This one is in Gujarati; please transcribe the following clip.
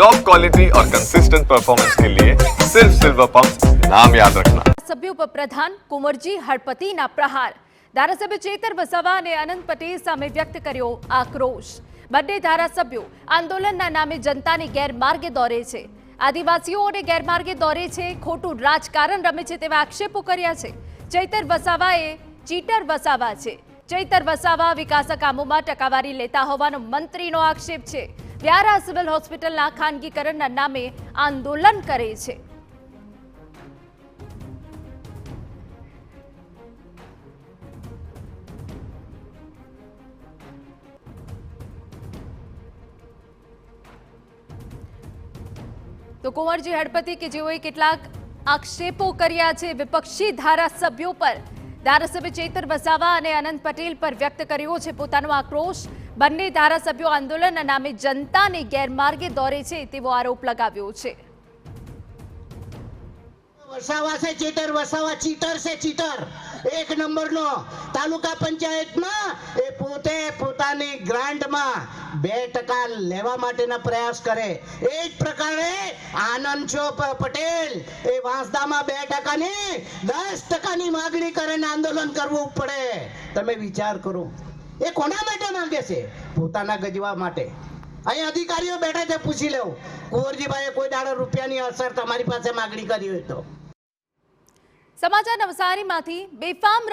टॉप क्वालिटी और कंसिस्टेंट परफॉर्मेंस के लिए सिर्फ सिल्वर पंप नाम याद रखना। સભ્ય ઉપપ્રધાન કુંવરજી હળપતિના પ્રહાર, ધારાસભ્ય ચેતર વસાવા અને અનંત પટેલ સામે વ્યક્ત કર્યો આક્રોશ। બંને ધારાસભ્યો આંદોલનના નામે જનતાને ગેરમાર્ગે દોરે છે, આદિવાસીઓને ગેરમાર્ગે દોરે છે, ખોટું રાજકારણ રમે છે તેવા આક્ષેપો કર્યા છે। ચેતર વસાવાએ ચીટર વસાવા છે। ચેતર વસાવા વિકાસ કામોમાં ટકાવારી લેતા હોવાનો મંત્રીનો આક્ષેપ છે। વ્યારા સિવિલ હોસ્પિટલના ખાનગીકરણના નામે આંદોલન કરે છે। તો કુંવરજી હળપતિ કે જેઓએ કેટલાક આક્ષેપો કર્યા છે વિપક્ષી ધારાસભ્યો પર, ધારાસભ્ય ચેતર વસાવા અને અનંત પટેલ પર વ્યક્ત કર્યો છે પોતાનો આક્રોશ। બંને ધારાસભ્યો આંદોલનના નામે જનતાને ગેરમાર્ગે દોરે છે તેવો આરોપ લગાવ્યો છે। વસાવા છે ચેતર વસાવા ચીટર છે, ચીટર એક નંબરનો। તાલુકા પંચાયતમાં એ પોતે પોતાની ગ્રાન્ટમાં 2% લેવા માટેના પ્રયાસ કરે। એ જ પ્રકારે આનંદ છો પટેલ એ વાંસદામાં 2% ની 10% માગણી કરે ને આંદોલન કરવું પડે। તમે વિચાર કરો એ કોના માટે માંગે છે? પોતાના ગજવા માટે। અહીં અધિકારીઓ બેઠા છે, પૂછી લેવું કુંવરજીભાઈએ કોઈ દાડો રૂપિયાની અસર તમારી પાસે માગણી કરી હોય તો। સમાચાર નવસારીમાંથી બેફામ